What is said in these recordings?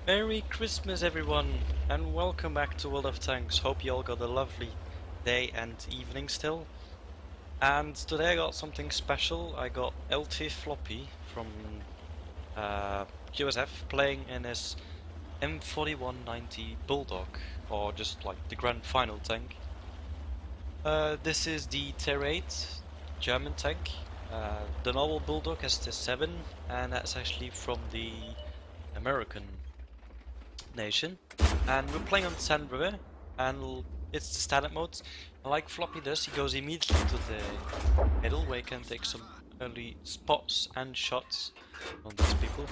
Merry Christmas everyone, and welcome back to World of Tanks. Hope you all got a lovely day and evening still. And today I got something special. I got LtFloppy from QSF playing in his M4190 Bulldog, or just like the grand final tank. This is the Tier 8 German tank. The normal Bulldog has the 7, and that's actually from the American nation. And we're playing on Sand River, and it's the standard mode. Like Floppy does, he goes immediately to the middle where he can take some early spots and shots on these people.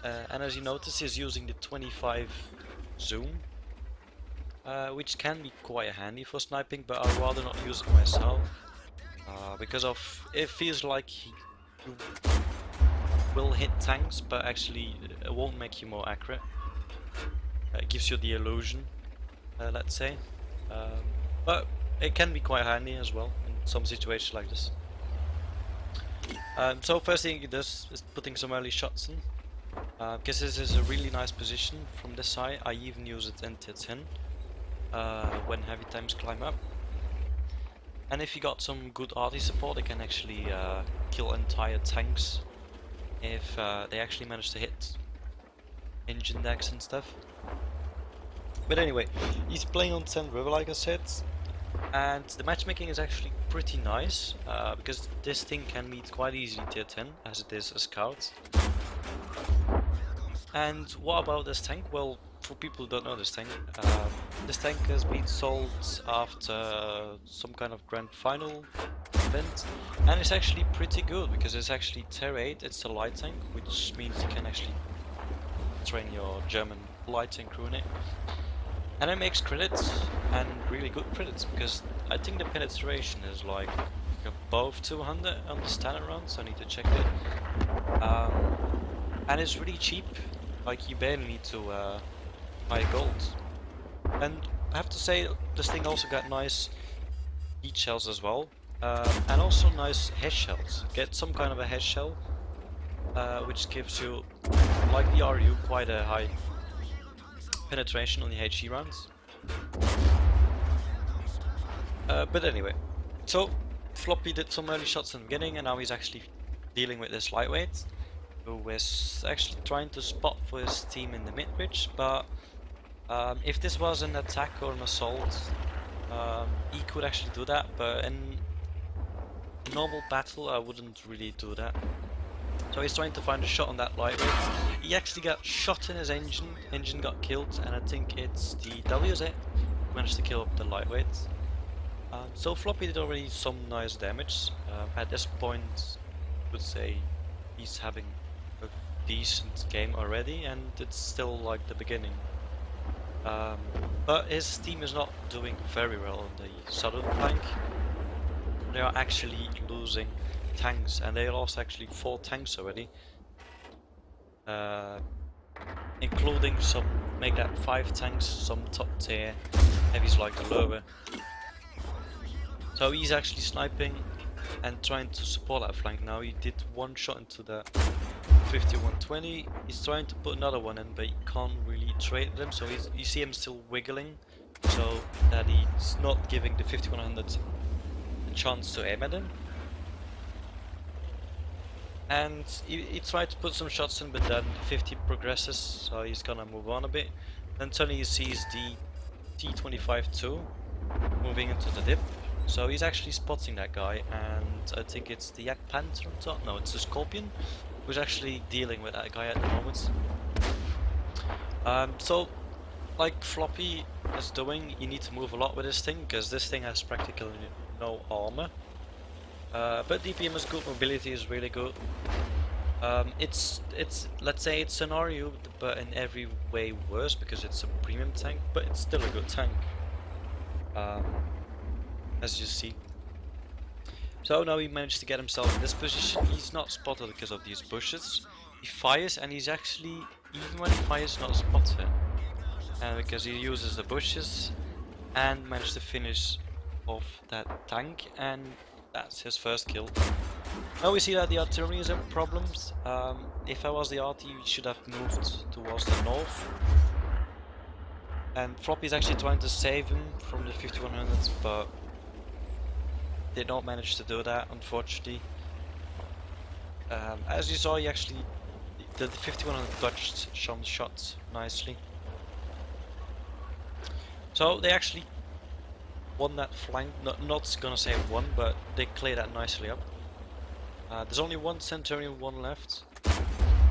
And as you notice, he's using the 25 zoom, which can be quite handy for sniping, but I'd rather not use it myself. Because it feels like you will hit tanks, but actually it won't make you more accurate. It gives you the illusion, let's say. But it can be quite handy as well in some situations like this. So first thing he does is putting some early shots in. Because this is a really nice position from this side. I even use it in tier 10 when heavy times climb up. And if you got some good arty support, they can actually kill entire tanks if they actually manage to hit engine decks and stuff. But anyway, he's playing on Sand River like I said, and the matchmaking is actually pretty nice because this thing can meet quite easily tier 10 as it is a scout. And what about this tank? Well, for people who don't know this tank has been sold after some kind of grand final event, and it's actually pretty good because it's actually tier 8, it's a light tank, which means you can actually train your German light tank crew in it. And it makes credits, and really good credits, because I think the penetration is like above 200 on the standard round, so I need to check it. And it's really cheap, like you barely need to buy gold. And I have to say, this thing also got nice heat shells as well, and also nice head shells. Get some kind of a head shell, which gives you, like the RU, quite a high penetration on the HE rounds. But anyway, so Floppy did some early shots in the beginning, and now he's actually dealing with this lightweight, who is actually trying to spot for his team in the mid-ridge, but if this was an attack or an assault, he could actually do that, but in normal battle I wouldn't really do that. So he's trying to find a shot on that lightweight. He actually got shot in his engine got killed, and I think it's the WZ managed to kill the lightweight. So Floppy did already some nice damage. At this point I would say he's having a decent game already, and it's still like the beginning. But his team is not doing very well on the southern flank. They are actually losing tanks, and they lost actually 4 tanks already, including some make that 5 tanks, some top tier heavies like the lower. So he's actually sniping and trying to support that flank. Now he did one shot into the 5120. He's trying to put another one in, but he can't really trade them, so you see him still wiggling, so that he's not giving the 5100 a chance to aim at him. And he tried to put some shots in, but then 50 progresses, so he's gonna move on a bit. Then suddenly he sees the T25-2 moving into the dip, so he's actually spotting that guy, and I think it's the Yak Panther on top. No, it's the Scorpion who's actually dealing with that guy at the moment. So like Floppy is doing, you need to move a lot with this thing, because this thing has practically no armor. But DPM is good, mobility is really good. It's let's say it's an RU, but in every way worse, because it's a premium tank, but it's still a good tank, as you see. So now he managed to get himself in this position. He's not spotted because of these bushes. He fires, and he's actually even when he fires not spotted, and because he uses the bushes and managed to finish off that tank, and that's his first kill. Now we see that the artillery is having problems. If I was the RT, we should have moved towards the north. And Floppy is actually trying to save him from the 5100s, but did not manage to do that, unfortunately. As you saw, he actually the 5100 dodged some shots nicely. So they actually won that flank. Not gonna say won, but they cleared that nicely up. There's only one Centurion, one left,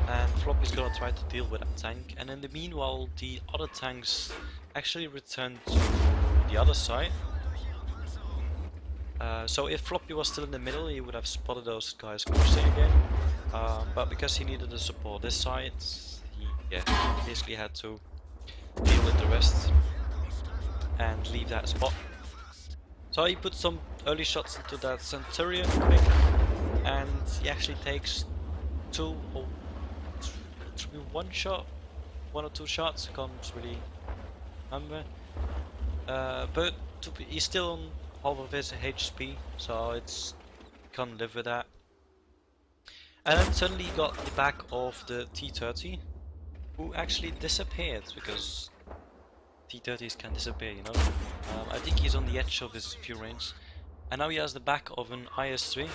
and Floppy's gonna try to deal with that tank. And in the meanwhile, the other tanks actually returned to the other side. So if Floppy was still in the middle, he would have spotted those guys crossing again. But because he needed the support this side, he basically had to deal with the rest and leave that spot. So he put some early shots into that Centurion quick, and he actually takes one or two shots, I can't really remember. But he's still on half of his HP, so it's can't live with that. And then suddenly he got the back of the T-30, who actually disappeared, because T-30s can disappear, you know. I think he's on the edge of his view range, and now he has the back of an IS-3.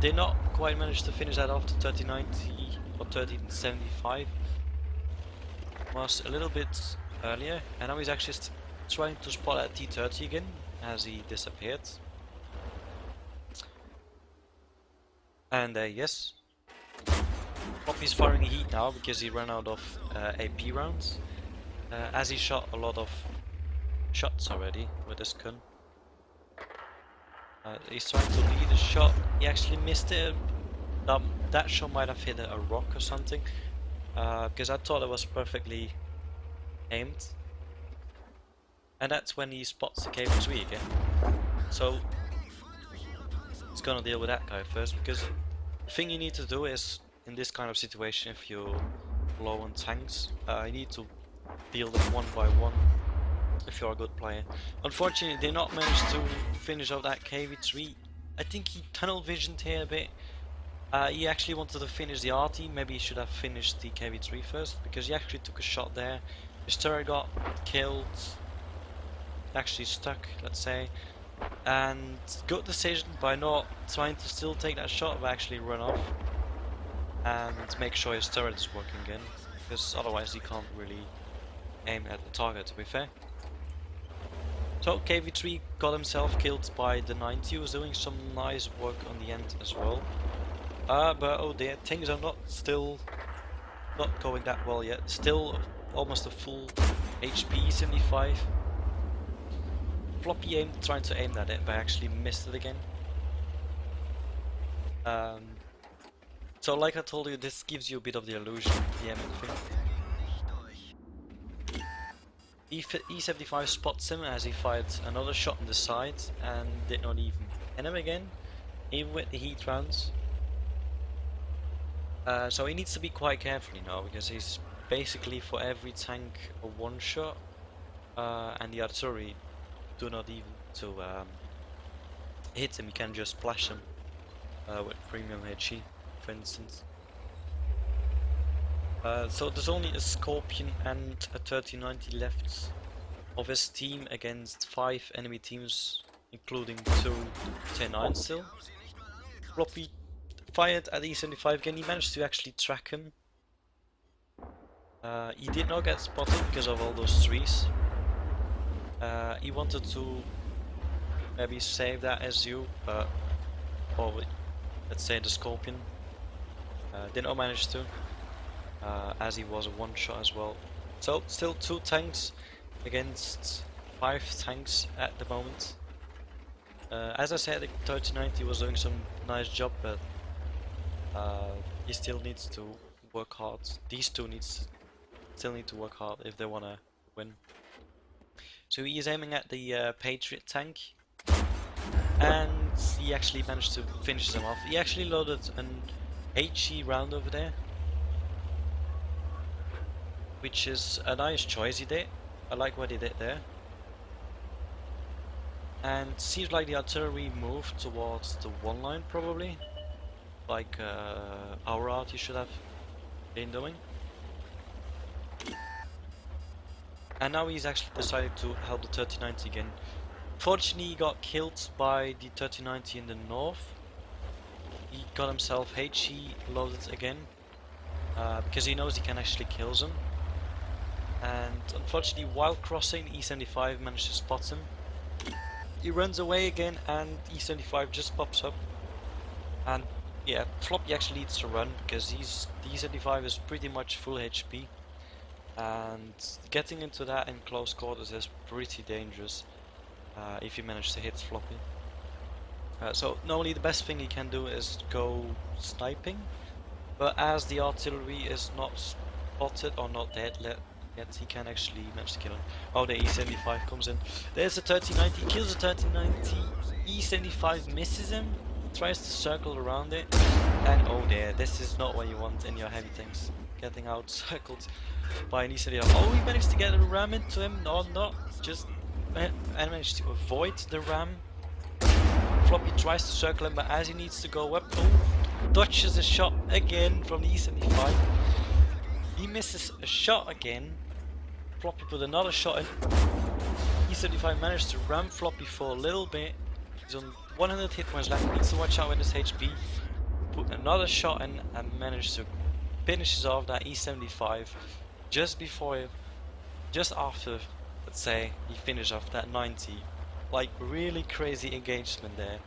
They not quite managed to finish that off. The 3090 or 3075 was a little bit earlier, and now he's actually trying to spot that T-30 again as he disappeared. And yes, Floppy's firing heat now because he ran out of AP rounds, as he shot a lot of shots already with this gun. He's trying to lead a shot. He actually missed it. That shot might have hit a rock or something, because I thought it was perfectly aimed. And that's when he spots the KV-3 again. So he's gonna deal with that guy first, because the thing you need to do is, in this kind of situation, if you're low on tanks, you need to deal them one by one if you're a good player. Unfortunately, they not managed to finish off that KV-3. I think he tunnel visioned here a bit. He actually wanted to finish the RT. Maybe he should have finished the KV-3 first, because he actually took a shot there. His turret got killed, actually stuck, let's say, and good decision by not trying to still take that shot, but actually run off and make sure his turret is working again, because otherwise he can't really aim at the target, to be fair. So KV-3 got himself killed by the 90, who was doing some nice work on the end as well. But oh dear, things are not going that well yet. Still almost a full HP 75. Floppy trying to aim at it, but actually missed it again. So like I told you, this gives you a bit of the illusion, the aiming thing. E75 spots him as he fired another shot on the side and did not even hit him again, even with the heat rounds. So he needs to be quite careful, you know, because he's basically for every tank a one shot, and the artillery do not even to hit him. You can just splash him with premium HE, for instance. So there's only a Scorpion and a 3090 left of his team against 5 enemy teams, including 2 10-9 still. Floppy fired at E75 again. He managed to actually track him. He did not get spotted because of all those trees. He wanted to maybe save that SU, but or let's say the Scorpion did not manage to. As he was a one shot as well. So still 2 tanks against 5 tanks at the moment. As I said, the 3090 was doing some nice job, but he still needs to work hard. These two still need to work hard if they wanna win. So he is aiming at the Patriot tank, and he actually managed to finish them off. He actually loaded an HE round over there. which is a nice choice he did. I like what he did there. And seems like the artillery moved towards the 1 line probably, like our arty should have been doing. And now he's actually decided to help the 3090 again. Fortunately, he got killed by the 3090 in the north. He got himself HE loaded again, because he knows he can actually kill them. And unfortunately, while crossing, E75 managed to spot him. He runs away again, and E75 just pops up. And yeah, Floppy actually needs to run, because the E75 is pretty much full HP. And getting into that in close quarters is pretty dangerous if you manage to hit Floppy. So normally the best thing he can do is go sniping, but as the artillery is not spotted or not dead yet, he can actually manage to kill him. Oh, the E75 comes in. There's the 3090, kills the 3090, E75 misses him, tries to circle around it, and oh there, this is not what you want in your heavy tanks. Getting out circled by an E75. Oh, he managed to get a ram into him, no, not just, and managed to avoid the ram. Floppy tries to circle him, but as he needs to go up, oh, dodges a shot again from the E75. He misses a shot again. Floppy put another shot in. E75 managed to ram Floppy for a little bit. He's on 100 hit points left, needs to watch out with his HP. Put another shot in and managed to finish off that E75 just after, let's say, he finished off that 90. Like, really crazy engagement there.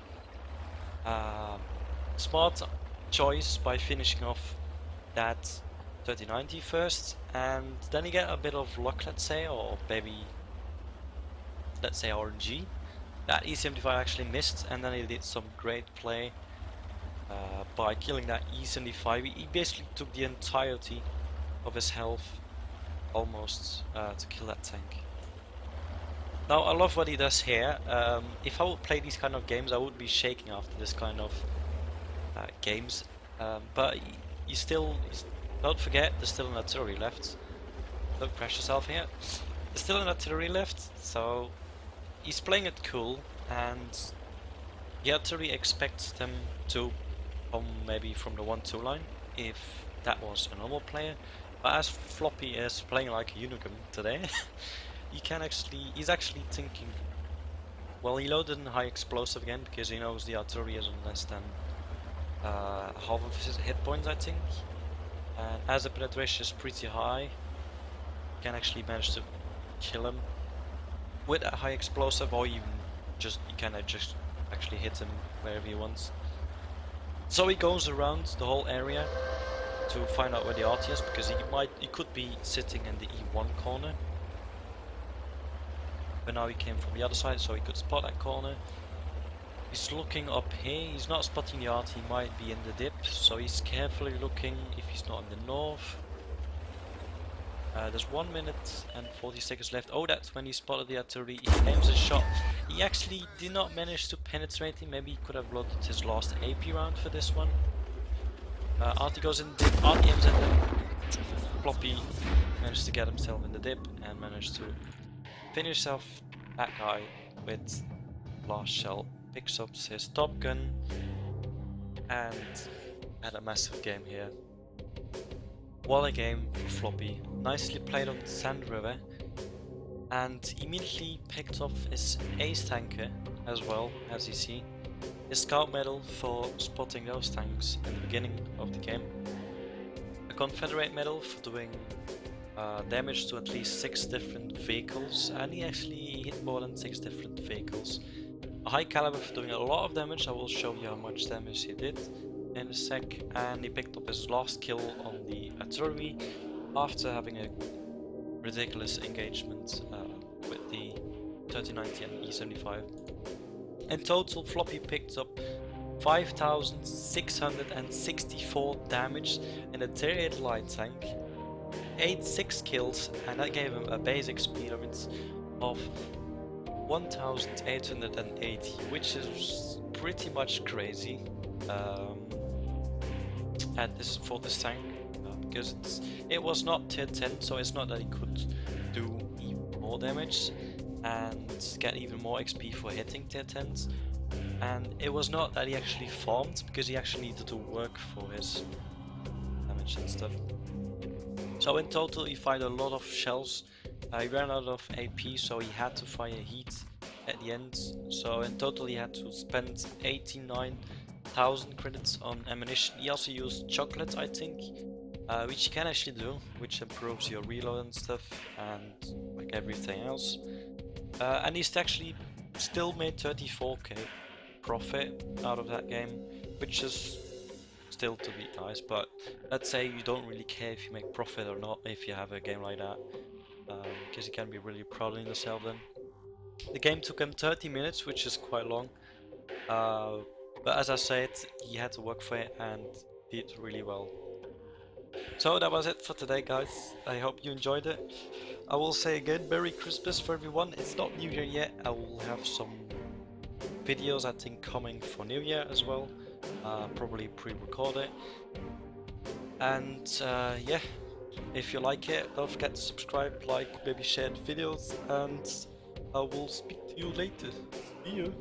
Smart choice by finishing off that 3090 first, and then you get a bit of luck, let's say, or maybe, let's say, RNG. That E75 actually missed, and then he did some great play by killing that E75. He basically took the entirety of his health almost to kill that tank. Now, I love what he does here. If I would play these kind of games, I would be shaking after this kind of games. But you still, don't forget, there's still an artillery left. Don't crash yourself here. There's still an artillery left, so he's playing it cool, and the artillery expects them to come maybe from the 1-2 line, if that was a normal player. But as Floppy is playing like a unicorn today, he's actually thinking, well, he loaded in high explosive again because he knows the artillery is on less than half of his hit points, I think. And as the penetration is pretty high, you can actually manage to kill him with a high explosive, or even you can just actually hit him wherever he wants. So he goes around the whole area to find out where the arty is, because he could be sitting in the E1 corner. But now he came from the other side, so he could spot that corner. He's looking up here, he's not spotting the arty, he might be in the dip, so he's carefully looking if he's not in the north. There's 1 minute and 40 seconds left. Oh, that's when he spotted the artillery. He aims a shot. He actually did not manage to penetrate him. Maybe he could have loaded his last AP round for this one. Arty goes in the dip, Arty aims at him. Floppy managed to get himself in the dip and managed to finish off that guy with last shell. Picks up his top gun and had a massive game here. What a game for Floppy. Nicely played on the Sand River, and immediately picked off his ace tanker as well, as you see. His scout medal for spotting those tanks in the beginning of the game. A Confederate medal for doing damage to at least 6 different vehicles, and he actually hit more than 6 different vehicles. A high caliber for doing a lot of damage. I will show you how much damage he did in a sec. And he picked up his last kill on the artillery after having a ridiculous engagement with the 3090 and E75. In total, Floppy picked up 5,664 damage in a tier 8 light tank, 6 kills, and that gave him a base experience of 1,880, which is pretty much crazy for this tank. because it was not tier 10, so it's not that he could do even more damage and get even more XP for hitting tier 10s. And it was not that he actually farmed, because he actually needed to work for his damage and stuff. So in total he fired a lot of shells. He ran out of AP, so he had to fire heat at the end. So in total he had to spend 89,000 credits on ammunition. He also used chocolate, I think, which you can actually do, which improves your reload and stuff, and like everything else. And he's actually still made 34k profit out of that game, which is still to be nice, but let's say you don't really care if you make profit or not if you have a game like that, because you can be really proud of yourself then. The game took him 30 minutes, which is quite long, but as I said, he had to work for it and did really well. So that was it for today, guys. I hope you enjoyed it. I will say again, Merry Christmas for everyone. It's not New Year yet. I will have some videos, I think, coming for New Year as well. Probably pre-record it. And yeah, if you like it, don't forget to subscribe, like, maybe share the videos, and I will speak to you later. See you.